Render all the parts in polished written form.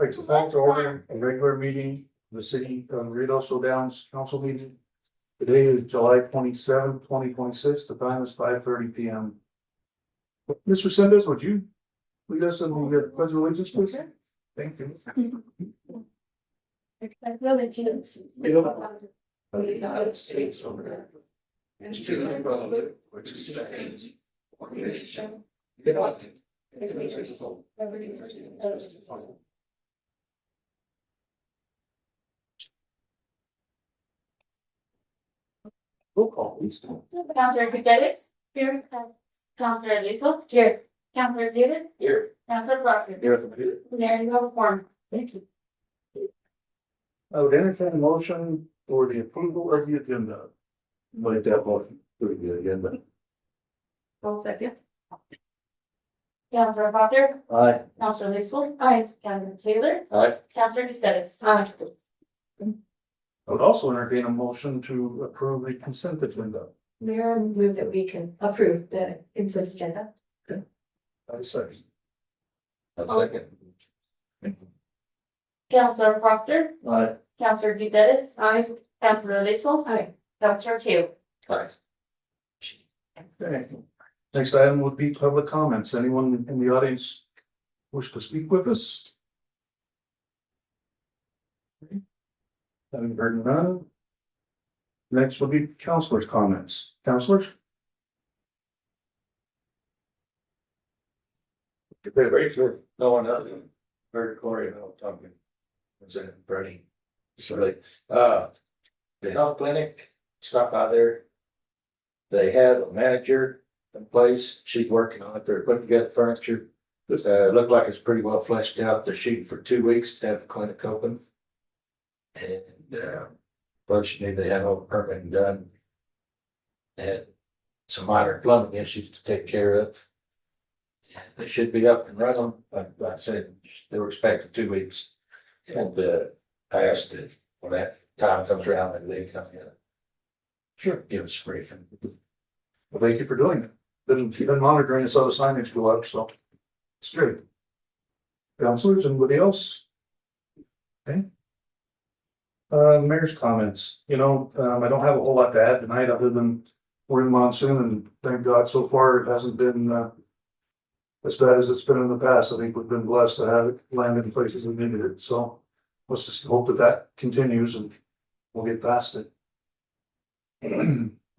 Like to call to order a regular meeting, of the city of Ruidoso Downs Council meeting. Today is July 27, 2026. The time is 5:30 p.m. Mr. Senders, would you lead us in the pledge of allegiance, please? Thank you. Allegiance to the United States of America and to the republic which stands one nation, united, indivisible, with liberty and justice for all. Roll call, please. Counselor Gutierrez. Here. Counselor Liso. Here. Counselor Zeder. Here. Counselor Proctor. Here. There you have a form. Thank you. I would entertain a motion for the approval of the agenda. Make that motion for the agenda. One second. Counselor Proctor. Aye. Counselor Liso. Aye. Counselor Taylor. Aye. Counselor Gutierrez. Aye. I would also entertain a motion to approve the consent agenda. Mayor, I move that we can approve the consent agenda. I second. Counselor Proctor. Aye. Counselor Gutierrez. Aye. Counselor Liso. Aye. Counselor Taylor. Aye. Okay. Next item would be public comments. Anyone in the audience wish to speak with us? Having heard none. Next will be councilors' comments. Councilors? Very good. No one else. Very Corey and I were talking. Was it Bernie? Sorry. The health clinic, stop by there. They have a manager in place. She's working on it. They're putting together furniture. Looked like it's pretty well fleshed out. They're shooting for 2 weeks to have the clinic open. And, fortunately, they have all the permitting done. And some minor plumbing issues to take care of. They should be up and running, like I said, they were expecting 2 weeks. And, I asked if, when that time comes around, that they come in. Sure. Give us a briefing. Well, thank you for doing it. Been monitoring this other signage go up, so it's great. Councilors, anybody else? Okay. Mayor's comments, I don't have a whole lot to add tonight other than we're in monsoon and thank God so far it hasn't been as bad as it's been in the past. I think we've been blessed to have it landed in places that needed it, so let's just hope that that continues and we'll get past it.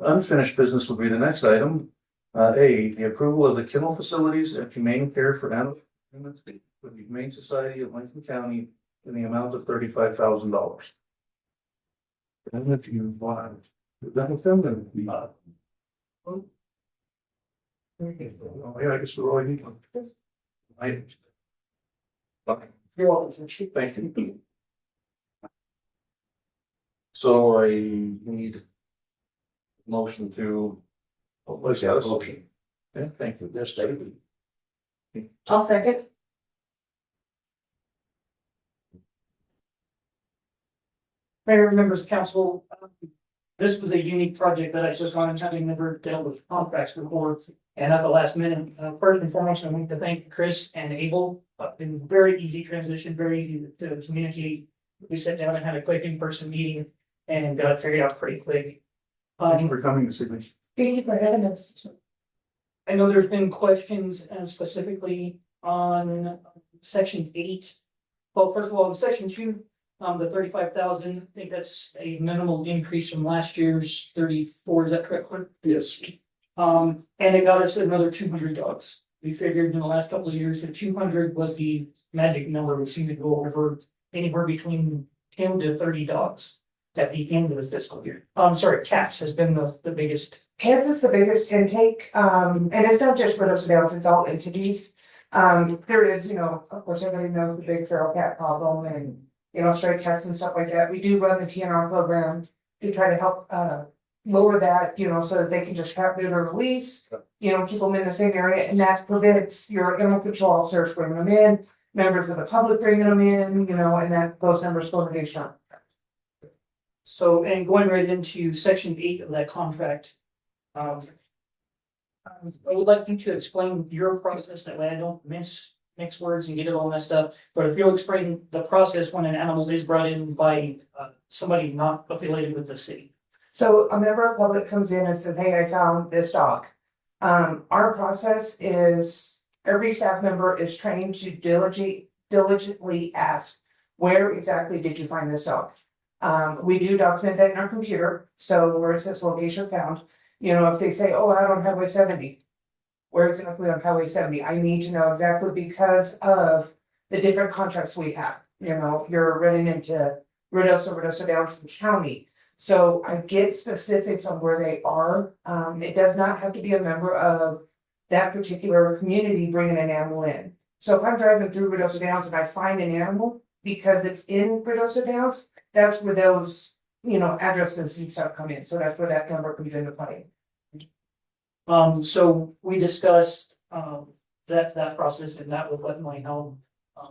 Unfinished business would be the next item. A, the approval of the kennel facilities and humane care for animals with the Humane Society of Lincoln County in the amount of $35,000. And if you want, that with them, then we. Oh, yeah, I guess we're all need. You're welcome. Thank you. So I need motion to. Let's have a motion. Yeah, thank you. Yes, David. I'll second. Mayor, members of council, this was a unique project that I took on, having never dealt with contracts before. And at the last minute, first and foremost, I want to thank Chris and Abel. Been very easy transition, very easy to communicate. We sat down and had a quick in-person meeting and got it figured out pretty quick. Thank you for coming this evening. Thank you for having us. I know there's been questions specifically on section 8. Well, first of all, in section 2, the 35,000, I think that's a minimal increase from last year's 34, is that correct, Clint? Yes. And it got us another 200 dogs. We figured in the last couple of years, the 200 was the magic number. We seemed to go over anywhere between 10 to 30 dogs at the end of the fiscal year. Cats has been the biggest. Cats is the biggest intake, and it's not just for those adults, it's all entities. There is, of course, everybody knows the big feral cat problem and, stray cats and stuff like that. We do run the TNR program to try to help, lower that, so that they can just trap, neuter, release, keep them in the same area, and that prevents your animal control officers bringing them in, members of the public bringing them in, and that those numbers go to be shot. So, and going right into section 8 of that contract. I would like you to explain your process, that way I don't miss mix words and get it all messed up. But if you'll explain the process when an animal is brought in by somebody not affiliated with the city. So a member of public comes in and says, hey, I found this dog. Our process is every staff member is trained to diligently ask, where exactly did you find this dog? We do document that in our computer, so where it says location found, you know, if they say, oh, out on Highway 70. Where exactly on Highway 70? I need to know exactly because of the different contracts we have. You know, if you're running into Ruidoso Downs County. So I get specifics on where they are. It does not have to be a member of that particular community bringing an animal in. So if I'm driving through Ruidoso Downs and I find an animal because it's in Ruidoso Downs, that's where those, you know, addresses and stuff come in. So that's where that number comes into play. So we discussed, that process and that would definitely help.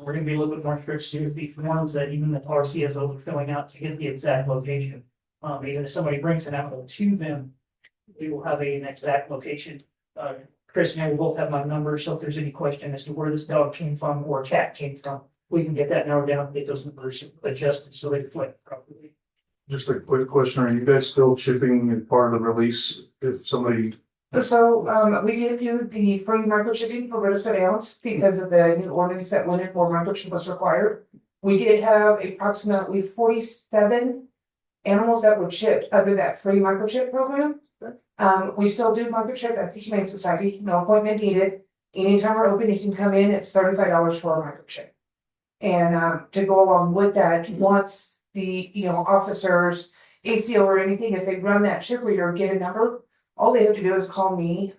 We're gonna be a little bit more strict with the forms that even the RCSOs are filling out to get the exact location. Even if somebody brings an animal to them, we will have an exact location. Chris and I will both have my number, so if there's any question as to where this dog came from or cat came from, we can get that narrowed down, get those numbers adjusted so they reflect properly. Just a quick question, are you guys still shipping as part of the release if somebody? So, we did do the free microchipping for Ruidoso Downs because of the new ordinance that went in where microchip was required. We did have approximately 47 animals that were chipped under that free microchip program. We still do microchip at the Humane Society, no appointment needed. Anytime we're open, you can come in, it's $35 for a microchip. And, to go along with that, once the, you know, officers, ACO or anything, if they run that chip reader or get a number, all they have to do is call me,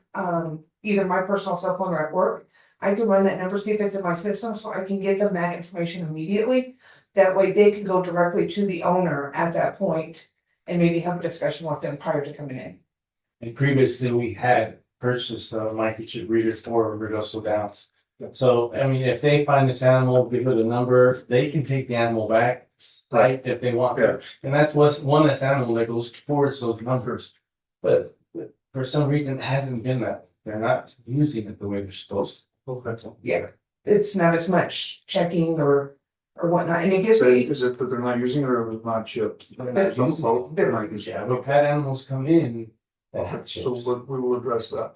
either my personal cell phone or at work. I can run that number, see if it's in my system, so I can get them that information immediately. That way they can go directly to the owner at that point and maybe have a discussion with them prior to coming in. And previously, we had purchased a microchip reader for Ruidoso Downs. So, I mean, if they find this animal, give her the number, they can take the animal back, right, if they want. Yeah. And that's what's one less animal that goes towards those numbers. But for some reason, it hasn't been that. They're not using it the way they're supposed to. Yeah, it's not as much checking or whatnot, and it gives So me, is it that they're not using it or it's not shipped? They're not using it. They're not using Yeah, it. but pet animals come in that have So chips. we will address that.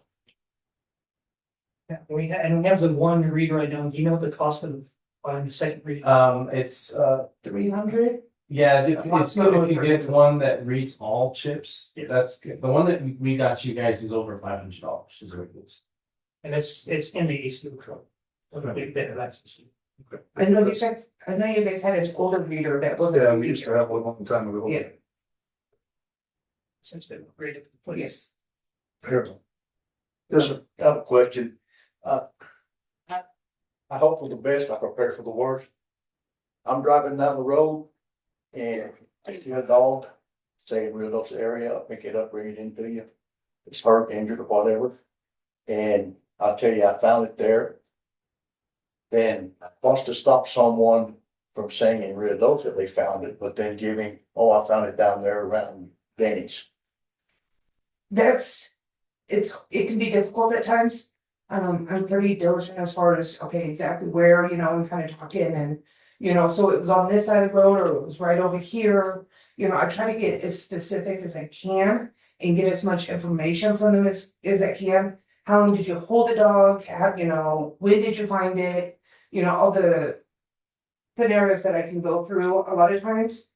Yeah, we have the one reader right now. Do you know what the cost of buying the second reader? It's, 300. yeah, it's good if you get one that reads all chips. Yes. That's good. The one that we got you guys is over $500. Is what it is. And it's in the ACO truck. So a big bit of access. I know you guys had an older reader that wasn't. Yeah, we used to have one long time ago. Yeah. Since they've upgraded. Yes. Here. Yes, sir. I have a question. I hope for the best, I prepare for the worst. I'm driving down the road and I see a dog, say in Ruidoso area, I'll pick it up, bring it into you. It's hurt, injured or whatever. And I'll tell you, I found it there. Then I wants to stop someone from saying in Ruidoso they found it, but then giving, oh, I found it down there around Denny's. It can be difficult at times. I'm pretty diligent as far as, okay, exactly where, you know, and kind of talking and, you know, so it was on this side of the road or it was right over here. You know, I try to get as specific as I can and get as much information from them as I can. How long did you hold the dog? How, you know, when did you find it? You know, all the scenarios that I can go through. A lot of times,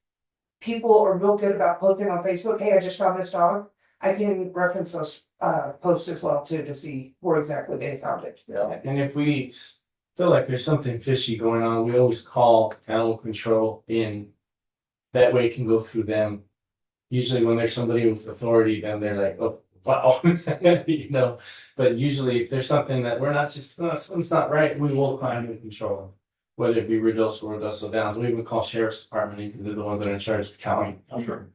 people are real good about posting on Facebook, hey, I just found this dog. I can reference those posts as well too, to see where exactly they found it. Yeah. And if we feel like there's something fishy going on, we always call animal control in. That way it can go through them. Usually when there's somebody with authority, then they're like, oh, wow, you know. But usually if there's something that we're not just, something's not right, we will call animal control. Whether it be Ruidoso or Ruidoso Downs, we even call sheriff's department because they're the ones that are in charge of the county. Sure.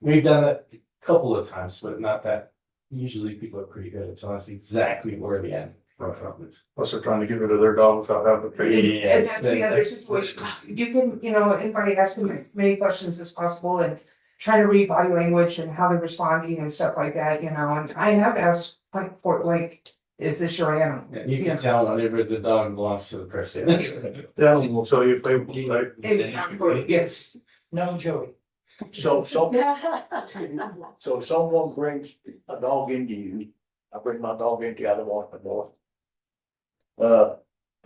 We've done that a couple of times, but not that. Usually people are pretty good at telling us exactly where the animal from. Plus they're trying to get rid of their dog without having to pay. And that's the other situation. You can, you know, invite asking as many questions as possible and try to read body language and how they're responding and stuff like that, you know, and I have asked point blank, is this your animal? You can tell whenever the dog belongs to the person. The animal will tell you if they, like, Exactly, yes. No, Joey. So if someone brings a dog into you, I bring my dog into you, I don't want it more. How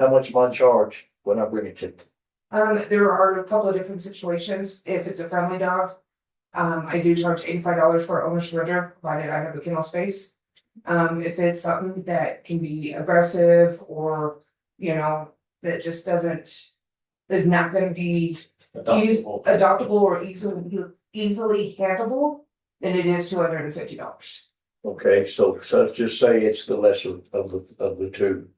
much am I charged when I bring it to? There are a couple of different situations. If it's a friendly dog, I do charge $85 for owner surrender, provided I have a kennel space. If it's something that can be aggressive or, you know, that just is not gonna be adoptable or easily handleable, then it is $250. Okay, so let's just say it's the lesser of the two.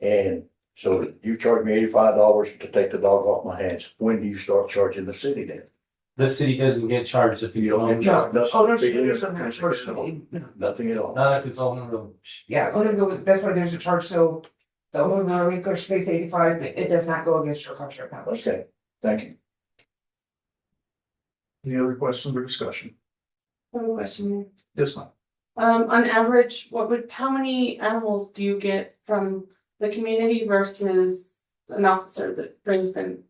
And so you charge me $85 to take the dog off my hands. When do you start charging the city then? The city doesn't get charged if You you don't don't. get charged. No, owner nothing. surrender is something personally. Nothing at all. Not if it's on the road. Yeah, that's why there's a charge, so the owner relinquish space 85, but it does not go against your contract numbers. Okay, thank you. any other questions or discussion? One question. Yes, ma'am. On average, how many animals do you get from the community versus an officer that brings in?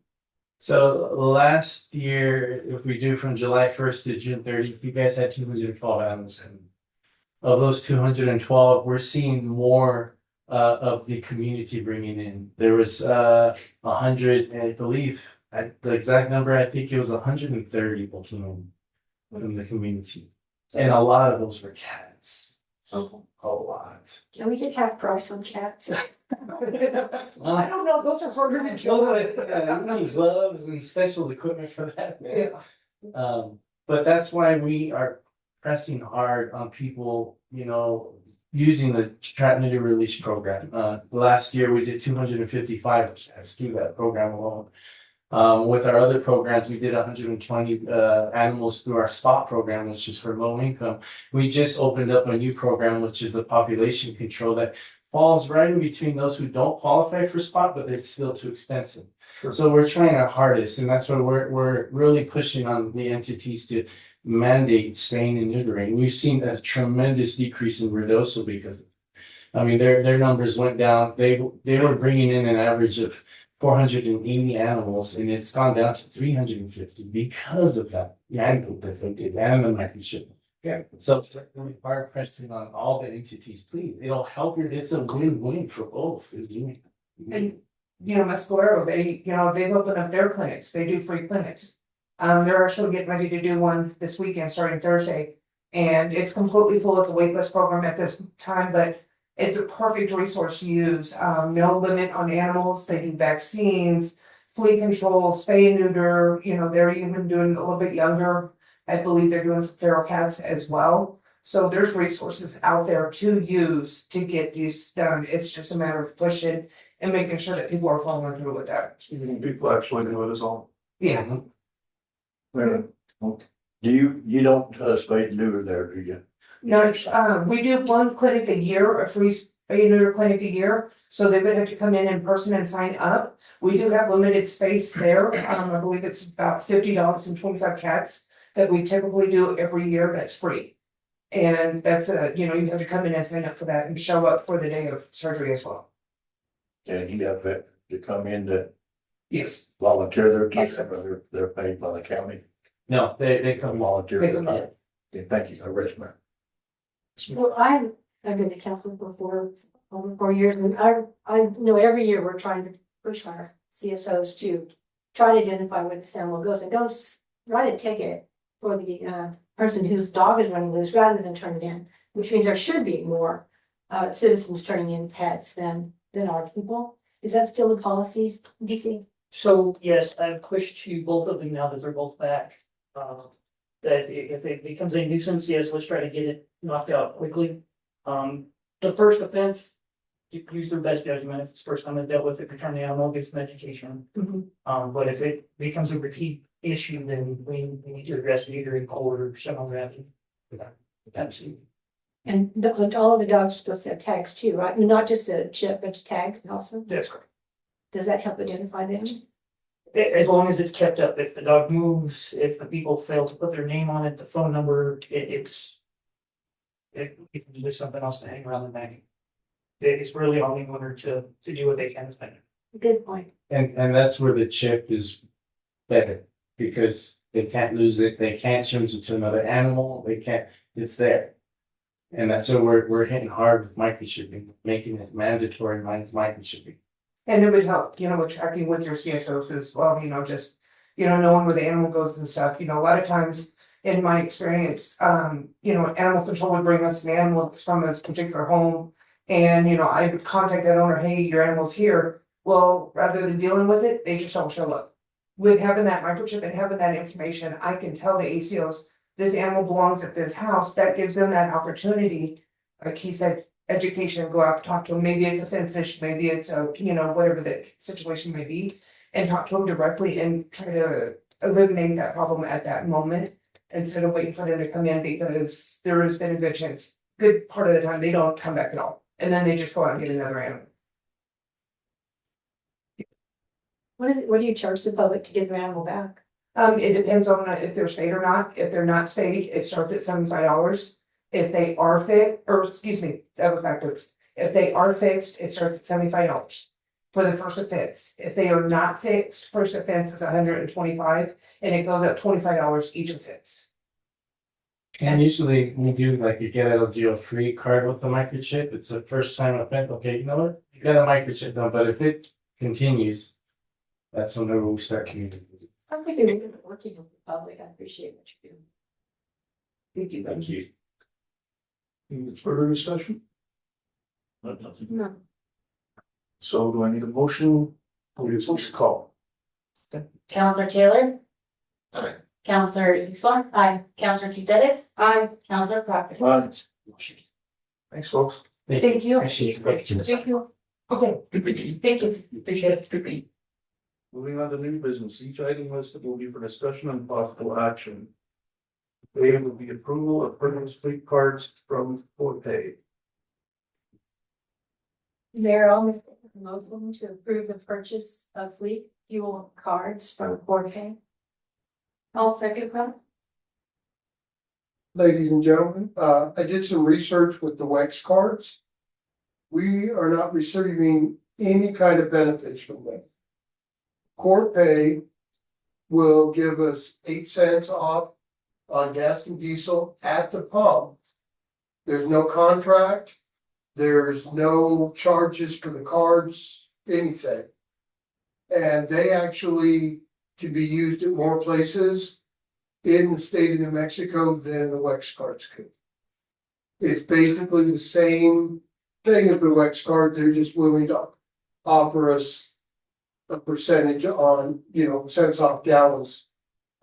So last year, if we do from July 1st to June 30th, you guys had 212 animals. And of those 212, we're seeing more of the community bringing in. There was 100, I believe, the exact number, I think it was 130 people came from the community. And a lot of those were cats. Okay. A lot. Can we get half price on cats? I don't know, those are harder to You need gloves and special equipment for that, man. Yeah. But that's why we are pressing hard on people, you know, using the trap neuter release program. Last year we did 255 cats through that program alone. With our other programs, we did 120 animals through our SPOT program, which is for low income. We just opened up a new program, which is the population control that falls right in between those who don't qualify for SPOT, but it's still too expensive. Sure. So we're trying our hardest, and that's why we're really pushing on the entities to mandate spaying and neutering. We've seen a tremendous decrease in Ruidoso because, I mean, their numbers went down. They were bringing in an average of 480 animals, and it's gone down to 350 because of that manual that they did and the membership. Yeah, so we are pressing on all the entities, please. It'll help you. It's a win-win for both. And, you know, Mescalero, they've opened up their clinics, they do free clinics. They're actually getting ready to do one this weekend, starting Thursday. And it's completely full, it's a waitlist program at this time, but it's a perfect resource to use. No limit on animals, they do vaccines, flea control, spay and neuter, you know, they're even doing a little bit younger. I believe they're doing some feral cats as well. So there's resources out there to use to get these done. It's just a matter of pushing and making sure that people are following through with that. Even people actually do it as all. Yeah, Well, you don't spay and neuter there, do you? no, we do one clinic a year, a free spay and neuter clinic a year. So they would have to come in person and sign up. We do have limited space there. I believe it's about $50 and 25 cats that we typically do every year. That's free. And that's you have to come in and sign up for that and show up for the day of surgery as well. And you got to come in to Yes. volunteer their time, Yes, sir. or they're paid by the county, No, they come. volunteer They their come time. in. Okay, thank you, I rest my. Well, I've been to council for over 4 years, and I know every year we're trying to push our CSOs to try to identify where this animal goes and go write a ticket for the person whose dog is running loose rather than turn it in, which means there should be more citizens turning in pets than our people. Is that still the policies, DC? So yes, I've pushed to both of them now that they're both back. That if it becomes a nuisance, yes, let's try to get it knocked out quickly. The first offense, you use their best judgment. If it's the first time they dealt with it, return the animal, get some education. But if it becomes a repeat issue, then we need to address it either in court or some other avenue. Absolutely. And all of the dogs are supposed to have tags too, right? Not just a chip, but tags also. That's correct. Does that help identify them? As long as it's kept up, if the dog moves, if the people fail to put their name on it, the phone number, it's. It can do something else to hang around the neck. It's really on the owner to do what they can. Good point. And that's where the chip is better, because they can't lose it, they can't change it to another animal, they can't, it's there. And that's so we're hitting hard with microchipping, making it mandatory microchipping. And it would help, you know, with tracking with your CSOs as well, you know, just, you know, knowing where the animal goes and stuff, you know, a lot of times. In my experience, you know, animal control would bring us an animal from this particular home. And, you know, I would contact that owner, hey, your animal's here. Well, rather than dealing with it, they just don't show up. With having that microchip and having that information, I can tell the ACOs, this animal belongs at this house, that gives them that opportunity. Like he said, education, go out, talk to them, maybe it's a fence issue, maybe it's a, you know, whatever the situation may be. And talk to them directly and try to eliminate that problem at that moment. Instead of waiting for them to come in, because there has been a good chance, good part of the time, they don't come back at all. And then they just go out and get another animal. What is it, what do you charge the public to get their animal back? It depends on if they're spayed or not. If they're not spayed, it starts at $75. If they are that was backwards. If they are fixed, it starts at $75 for the first offense. If they are not fixed, first offense is $125, and it goes up $25 each offense. And usually we do like a get out of jail free card with the microchip, it's a first time offense, okay, you know what? You got a microchip now, but if it continues, that's whenever we start communicating. Sounds like you're really working with the public. I appreciate what you're doing. Thank you. Thank you. Any further discussion? No. So do I need a motion? Please call. Counselor Taylor? Aye. Counselor Exor? Aye. Counselor Titalis? Aye. Counselor Proctor? Thanks, folks. Thank you. Appreciate it. Thank you. Okay. Thank you. Appreciate it. Moving on to new business, each item listed will be for discussion and possible action. A would be approval of purchase fleet cards from Forte. Mayor, I'll make a motion to approve the purchase of fleet fuel cards from Forte. I'll second that. Ladies and gentlemen, I did some research with the WEX cards. We are not receiving any kind of benefits from them. Corpay will give us 8 cents off on gas and diesel at the pump. There's no contract, there's no charges for the cards, anything. And they actually can be used at more places in the state of New Mexico than the WEX cards could. It's basically the same thing as the WEX card, they're just willing to offer us a percentage on, you know, cents off gallons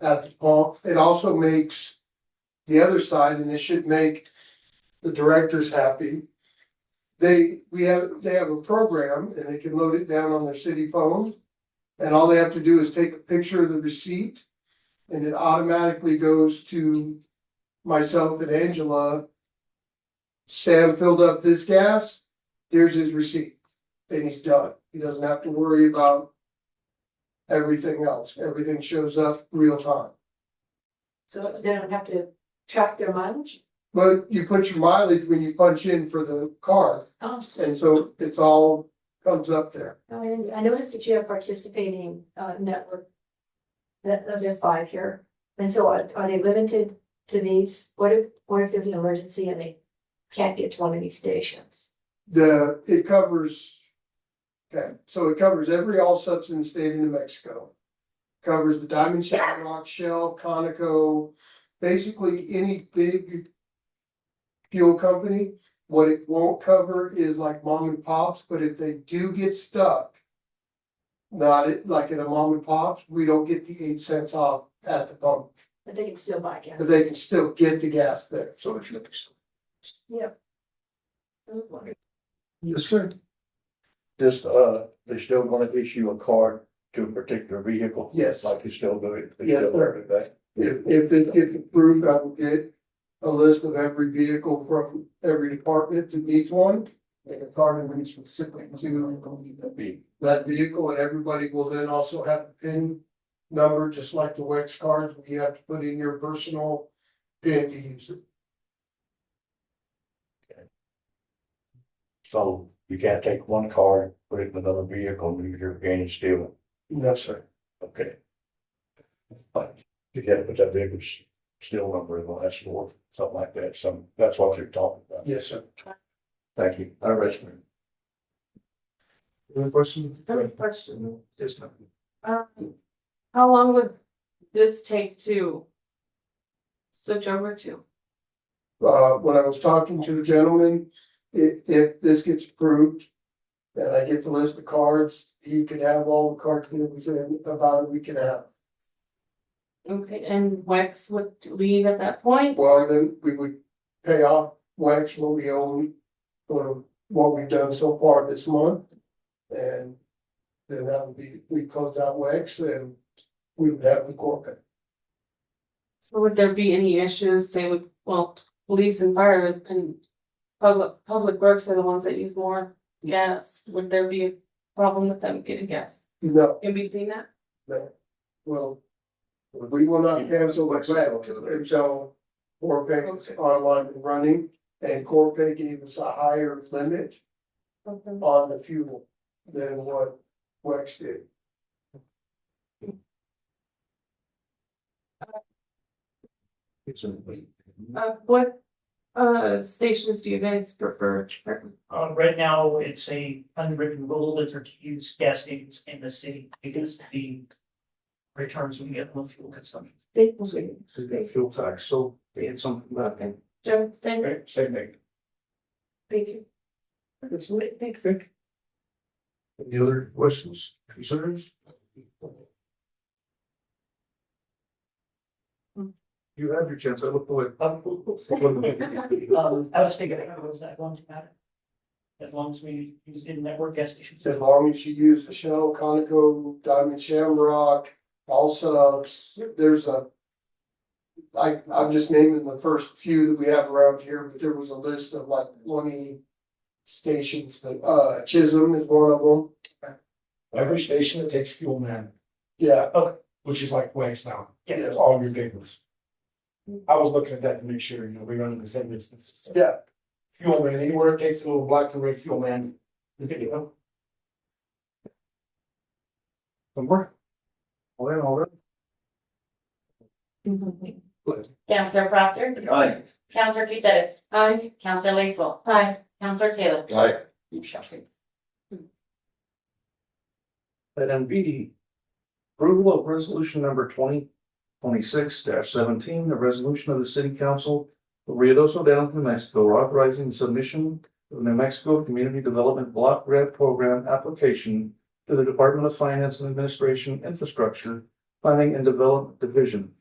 at the pump. It also makes the other side, and this should make the directors happy. They have a program and they can load it down on their city phone. And all they have to do is take a picture of the receipt and it automatically goes to myself and Angela. Sam filled up this gas, here's his receipt, and he's done. He doesn't have to worry about everything else. Everything shows up real time. So they don't have to track their mileage? But you put your mileage when you punch in for the card, Oh, and so it's all comes up there. I noticed that you have participating network. That there's 5 here. And so are they limited to these? What if there's an emergency and they can't get to one of these stations? It covers. Okay, so it covers every all subs in the state of New Mexico. Covers the Diamond Shamrock, Shell, Conoco, basically any big fuel company. What it won't cover is like mom and pops, but if they do get stuck, like at a mom and pops, we don't get the 8 cents off at the pump, But they can still buy gas. but they can still get the gas there. So it should be. Yep. Yes, sir. Just, they're still gonna issue a card to a particular vehicle. Yes. Like you still do it. They Yes, still sir. do that. If this gets approved, I will get a list of every vehicle from every department that needs one. And a card will be specific to that vehicle, and everybody will then also have a PIN number, just like the WEX cards, where you have to put in your personal PIN to use it. So You can't take one car, put it in another vehicle, and you're gaining stealing. No, sir. Okay. But you gotta put that big still number in the last four, something like that, that's what you're talking about. Yes, sir. Thank you, I rest my. Any questions? Question. Yes, ma'am. How long would this take to switch over to? When I was talking to the gentleman, if this gets approved, and I get the list of cards, he could have all the cards within about a week and a half. Okay, and Wex would leave at that point? Well, then we would pay off Wax what we own for what we've done so far this month. And then that would be, we close out Wax and we would have the court pay. So would there be any issues? They would, well, police and fire and public works are the ones that use more gas. Would there be a problem with them getting gas No, in between that? no, well, we will not cancel the Wax until court pay is online and running. And court pay gave us a higher limit on the fuel than what Wax did. What stations do you guys prefer? Right now, it's a unwritten rule that are to use gas stations in the city because the returns we get on fuel consumption. Fuel tax, so it's something that. Okay, Joe, same, Same thing. thank you. Any other questions, concerns? You had your chance, I looked away. I was thinking it was that going to matter. As long as we use in-network gas stations. As long as you use the Shell, Conoco, Diamond Shamrock, all subs, there's I'm just naming the first few that we have around here, but there was a list of like 20 stations, Chisholm is one of them. Every station that takes fuel man, Yeah, which is like Waze now, Yeah. it's all your papers. I was looking at that to make sure, we're running the same business. yeah, Fuel man, anywhere it takes a little black and red fuel man. Somewhere? All right. Counselor Proctor, Aye. Counselor Keytetis, Aye. Counselor Lacewell, Aye. Counselor Taylor. Aye. Item B, approval of resolution number 2026-17, a resolution of the city council of Ruidoso Downs, New Mexico, authorizing submission of the New Mexico Community Development Block Grant Program application to the Department of Finance and Administration Infrastructure Planning and Development Division.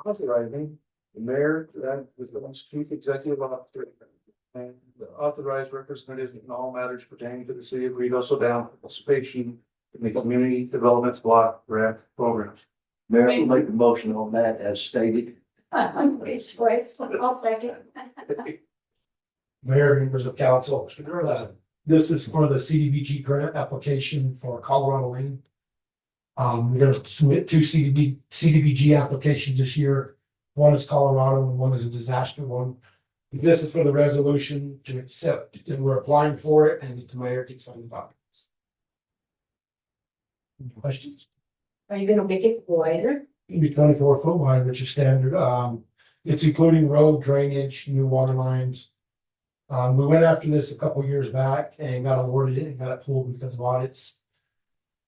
Authorizing the mayor to act as the chief executive officer and the authorized representatives in all matters pertaining to the city of Ruidoso Downs participation in the Community Development Block Grant Program. Mayor, I'll make a motion on that as stated. Good choice, I'll second. Mayor, members of council, this is for the CDBG grant application for Colorado Lane. We're gonna submit two CDBG applications this year. One is Colorado and one is a disaster one. This is for the resolution to accept, and we're applying for it, and the mayor can sign the documents. Any questions? Are you gonna make it wider? It'll be 24 foot wide, which is standard. It's including road drainage, new water lines. We went after this a couple years back and got awarded it and got it pulled because of audits.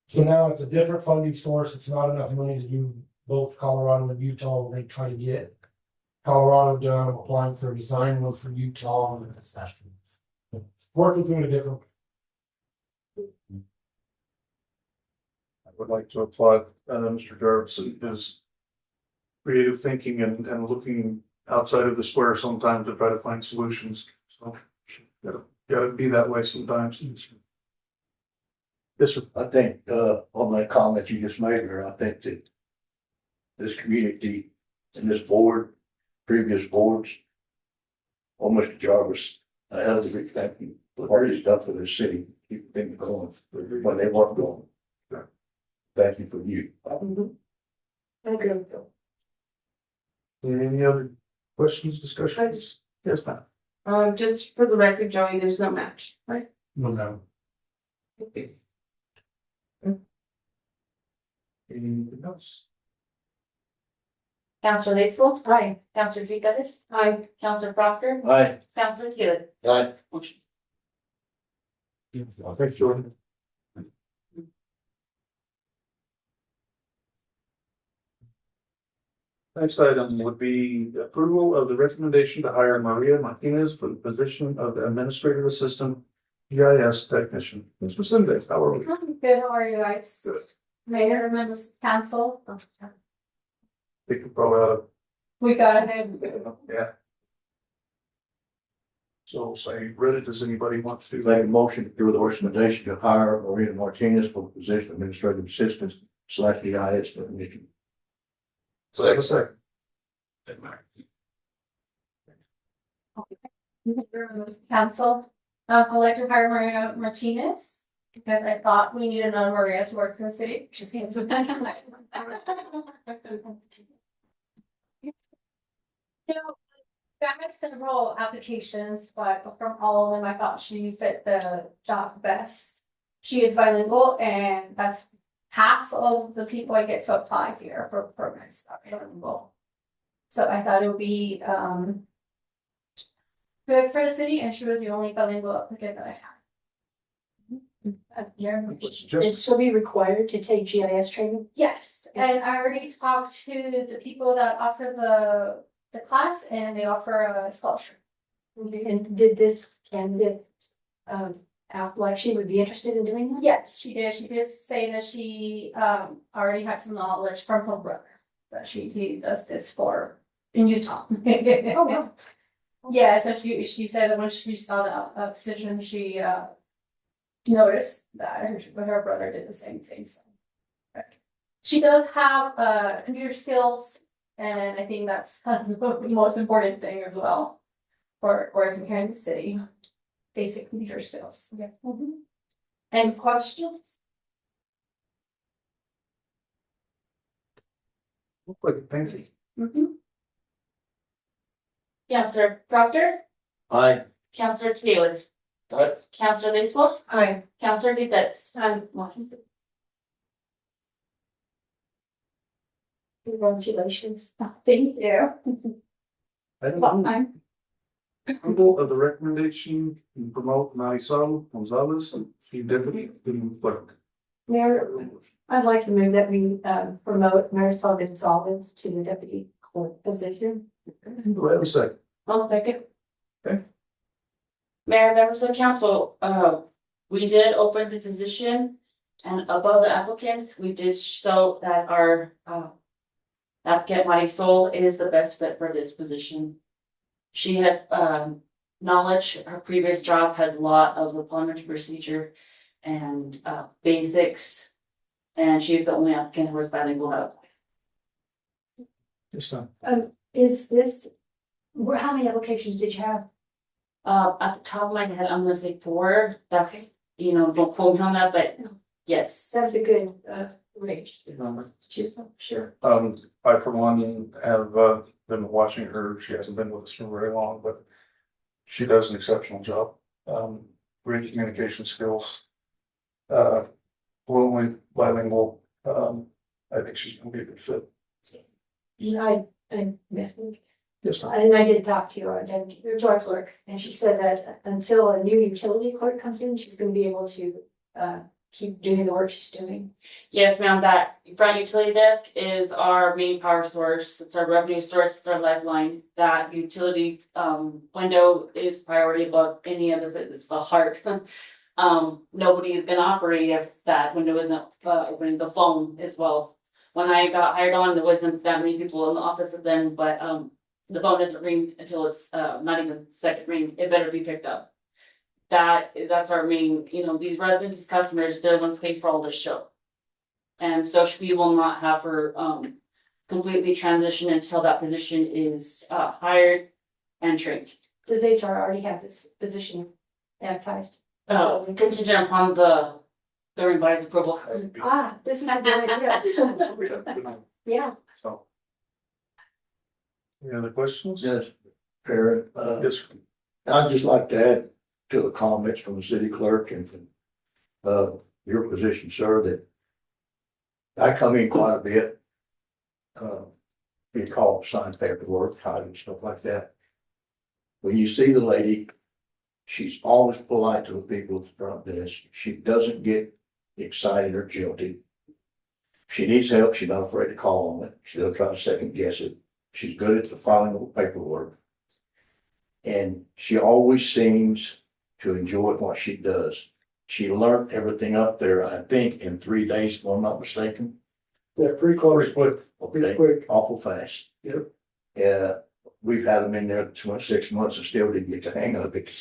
So now it's a different funding source. It's not enough money to do both Colorado and Utah. We're gonna try to get Colorado done. I'm applying for a design one for Utah and that's working through a different. I would like to applaud Mr. Jarvis, his creative thinking and looking outside of the square sometimes to try to find solutions. So gotta be that way sometimes. Yes, sir. I think, on that comment you just made there, I think that this community and this board, previous boards, Mr. Jarvis, I have to be thank you for all your stuff for the city, keep things going when they weren't going. Thank you for you. Okay. Any other questions, discussions? Yes, ma'am. Just for the record, Joey, there's no match, right? No. Anything else? Counselor Lacepool, Aye. Counselor Jacobs, Aye. Counselor Proctor, Aye. Counselor Taylor. Aye. Motion. Thanks, Jordan. Next item would be approval of the recommendation to hire Maria Martinez for the position of administrative assistant GIS technician. Mr. Sindex, how are we? Good, how are you guys? Good. Mayor, members of council. Think you probably ought We got ahead. to, yeah. So say, ready, does anybody want to do Make a that? motion through the recommendation to hire Maria Martinez for the position of administrative assistant / EIS technician. So have a second. Council, I'd like to hire Maria Martinez. Because I thought we needed another Maria to work for the city. She seems. You know, I had several applications, but from all of them, I thought she fit the job best. She is bilingual and that's half of the people I get to apply here for programs that are bilingual. So I thought it would be, good for the city, and she was the only bilingual applicant that I had. Did she be required to take GIS training? Yes, and I already talked to the people that offer the class, and they offer a scholarship. And did this candidate, act like she would be interested in doing that? Yes, she did. She did say that she already had some knowledge from her brother. That he does this for in Utah. Oh, wow. Yeah, so she said that when she saw the position, she noticed that her brother did the same thing. So she does have computer skills, and I think that's the most important thing as well for working here in the city. Basic computer skills. Yeah. Any questions? Good, thank you. Counselor Proctor, Aye. Counselor Taylor, Aye. Counselor Lacepool, Aye. Counselor Jacobs. Motion. Congratulations. Thank you. What time? Approval of the recommendation to promote Marisol Gonzalez to deputy clerk. Mayor, I'd like to move that we promote Marisol Gonzalez to the deputy clerk position. Do I have a second? I'll second. Mayor, members of council, we did open the position, and above the applicants, we did show that our applicant Marisol is the best fit for this position. She has knowledge. Her previous job has a lot of the parliamentary procedure and basics, and she's the only applicant who is bilingual. Yes, ma'am. Is this, how many applications did you have? At the top of my head, I'm gonna say 4. That's, don't quote me on that, but yes. That's a good range. Choose one. Sure. I for one have been watching her. She hasn't been with us for very long, but she does an exceptional job. Great communication skills. Fluent, bilingual. I think she's gonna be a good fit. I missed it. Yes, ma'am. And I did talk to your our clerk, and she said that until a new utility clerk comes in, she's gonna be able to keep doing the work she's doing. Yes, ma'am, that front utility desk is our main power source. It's our revenue source, it's our lifeline. That utility window is priority above any other, it's the heart. Nobody is gonna operate if that window isn't open. The phone as well. When I got hired on, there wasn't that many people in the office then, but the phone doesn't ring until it's not even second ring. It better be picked up. That's our main, these residents, these customers, they're the ones paying for all this show. And so we will not have her completely transition until that position is hired and trained. Does HR already have this position advertised? Contingent upon the governing body's approval. This is a good idea. Yeah. So. Any other questions? Yes. Karen, Yes. I'd just like to add to the comments from the city clerk and from, your position, sir, that I come in quite a bit. We call it sign paperwork, title, stuff like that. When you see the lady, she's always polite to the people at the front desk. She doesn't get excited or guilty. If she needs help, she's not afraid to call on it. She doesn't try to second guess it. She's good at the filing of the paperwork. And she always seems to enjoy what she does. She learned everything up there, I think, in 3 days, if I'm not mistaken. Yeah, pretty close, Quick. pretty Okay, quick. awful fast. Yep. Yeah, we've had them in there 6 months and still didn't get the hang of it.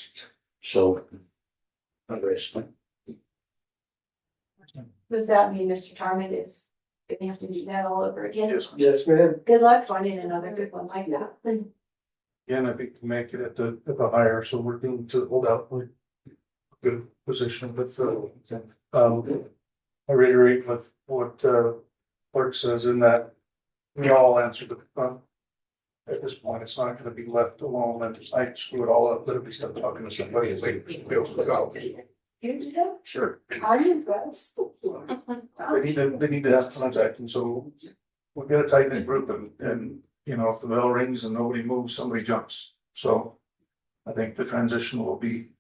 So. I rest. Does that mean Mr. Tarman is gonna have to do that all over again? Yes. Yes, ma'am. Good luck finding another good one like that. Again, I think to make it at the higher, so we're going to hold out for a good position, but, I reiterate with what, clerk says in that we all answer the, at this point, it's not gonna be left alone and I screw it all up, let it be stuck talking to somebody and later somebody else will go. You do that? Sure. I'm impressed. They need to have contact, and so we've got a tight knit group and, you know, if the bell rings and nobody moves, somebody jumps. So I think the transition will be,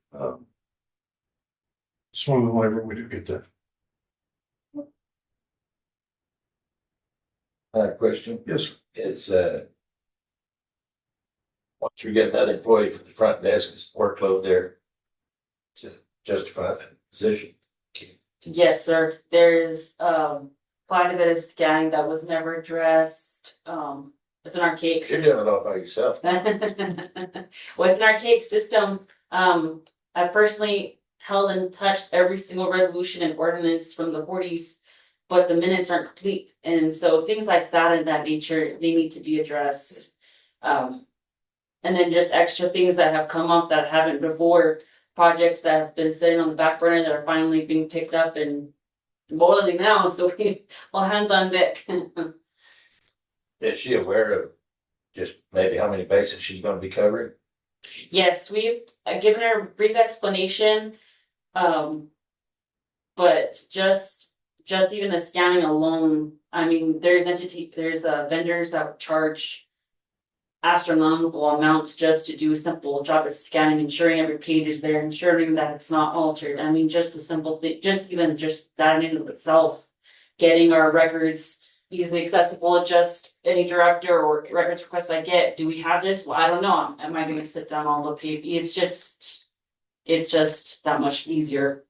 smooth whenever we do get there. I have a question. Yes, Is, once you get another employee for the front desk, is the workload there to justify that position? Yes, sir. There's quite a bit of scanning that was never addressed. It's an archaic. You're doing it all by yourself. Well, it's an archaic system. I personally held and touched every single resolution and ordinance from the 40s, but the minutes aren't complete. And so things like that and that nature, they need to be addressed. And then just extra things that have come up that haven't before, projects that have been sitting on the back burner that are finally being picked up and boiling now. So we all hands on deck. Is she aware of just maybe how many bases she's gonna be covering? Yes, we've given her a brief explanation. But just even the scanning alone, I mean, there's vendors that charge astronomical amounts just to do a simple job of scanning, ensuring every page is there, ensuring that it's not altered. I mean, just the simple thing, just that in and of itself, getting our records easily accessible, just any director or records request I get, do we have this? Well, I don't know. Am I gonna sit down all the paper? It's just that much easier.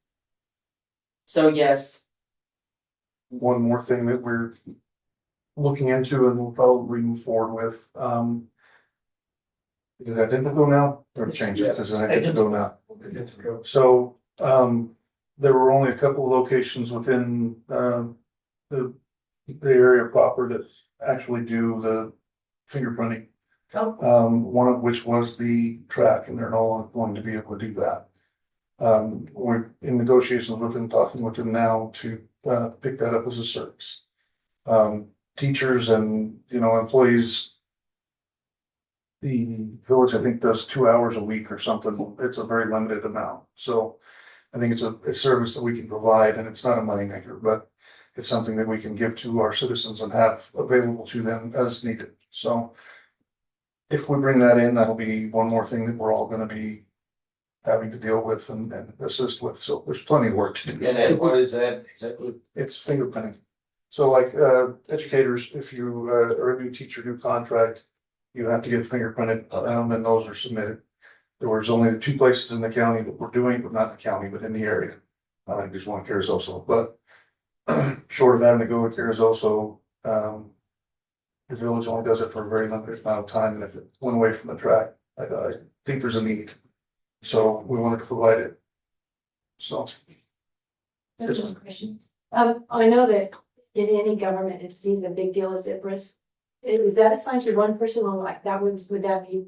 So yes. one more thing that we're looking into and we'll probably move forward with, is it identical now or change it? Is it identical now? So, there were only a couple of locations within, the area proper that actually do the fingerprinting. One of which was the track, and they're no longer going to be able to do that. We're in negotiations with them, talking with them now to pick that up as a service. Teachers and, you know, employees. The village, I think, does 2 hours a week or something. It's a very limited amount. So I think it's a service that we can provide, and it's not a moneymaker, but it's something that we can give to our citizens and have available to them as needed. So if we bring that in, that'll be one more thing that we're all gonna be having to deal with and assist with. So there's plenty of work to do. And then what is that exactly? It's fingerprinting. So like, educators, if you, are a new teacher, new contract, you have to get fingerprinted, and those are submitted. There was only the 2 places in the county that were doing, but not the county, but in the area. I think there's one in Carrizoso, but short of having to go to Carrizoso, the village only does it for a very limited amount of time, and if it went away from the track, I think there's a need. So we wanted to provide it. So. That's one question. I know that in any government entity, the big deal is IPRIS. Is that assigned to one person or like that would that be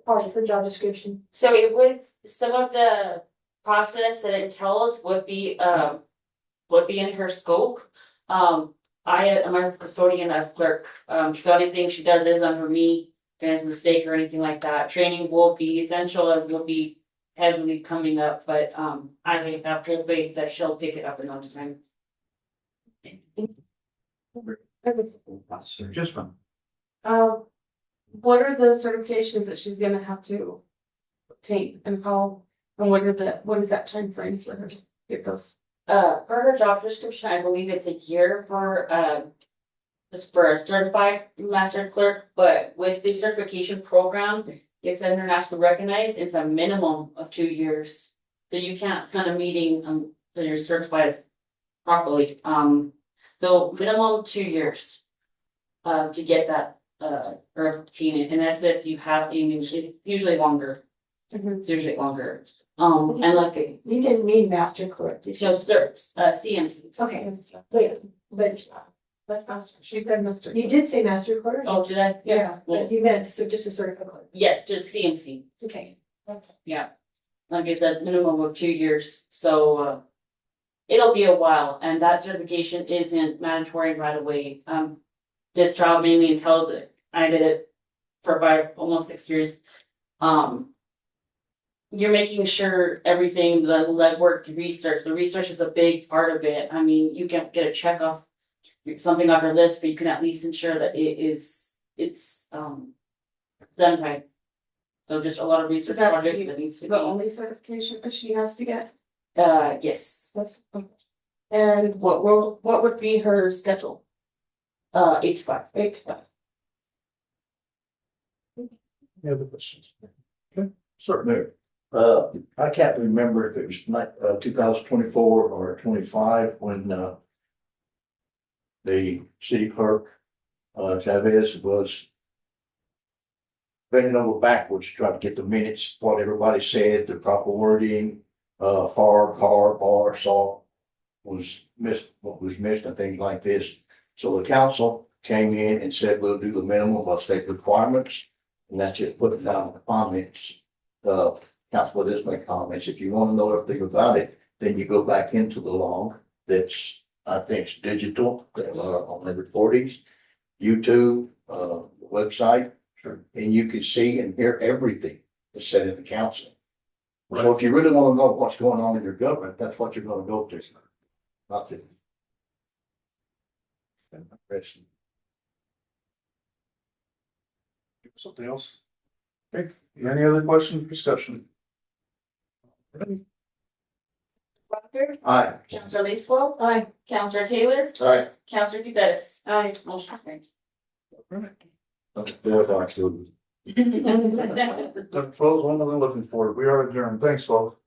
part of her job description? So it would, some of the process that it tells would be in her scope. I am a custodian as clerk, so anything she does is under me. there's a mistake or anything like that. Training will be essential as will be heavily coming up, but I think have full faith that she'll pick it up in no time. Officer Gisman. What are the certifications that she's gonna have to obtain and how, and what is that time frame for her to get those? Per her job description, I believe it's a year for a certified master clerk, but with the certification program, it's internationally recognized, it's a minimum of 2 years. So you can't kind of meeting, so you're certified properly, so minimum 2 years. To get that, or obtain it, and that's if you have, usually longer, it's usually longer. And like, You didn't mean master clerk, did you? no, cert, CMC. Okay, wait, but That's master, she said master. you did say master clerk? Oh, did I? Yeah, but you meant so just a certified clerk. Yes, just CMC. Okay. Yeah, like I said, minimum of 2 years, so it'll be a while, and that certification isn't mandatory right away. This job mainly entails it. I did it for about almost 6 years. You're making sure everything, the legwork, the research is a big part of it. I mean, you can get a check off something off your list, but you can at least ensure that it's done right. So just a lot of research Is that project that needs to The be, only certification that she has to get? yes, Okay. And what would be her schedule? 8 to 5. 8 to 5. Any other questions? Okay, sir. Mayor, I can't remember if it was like, 2024 or 25 when, the city clerk, Chavez was bending over backwards to try to get the minutes, what everybody said, the proper wording, far, car, bar, saw was missed, what was missed and things like this. So the council came in and said, we'll do the minimum of state requirements. And that's it, put it down in the comments. Council does make comments. If you want to know everything about it, then you go back into the law. That's, I think it's digital, on the recordings, YouTube, website. Sure. And you can see and hear everything that's said in the council. So if you really want to know what's going on in your government, that's what you're going to go to. Not to. Something else? Okay, any other questions, discussion? Proctor, Aye. Counselor Lacewell, Aye. Counselor Taylor, Sorry. Counselor Duvettis. Aye. Motion carried. That's what we're looking for. We are adjourned. Thanks, folks.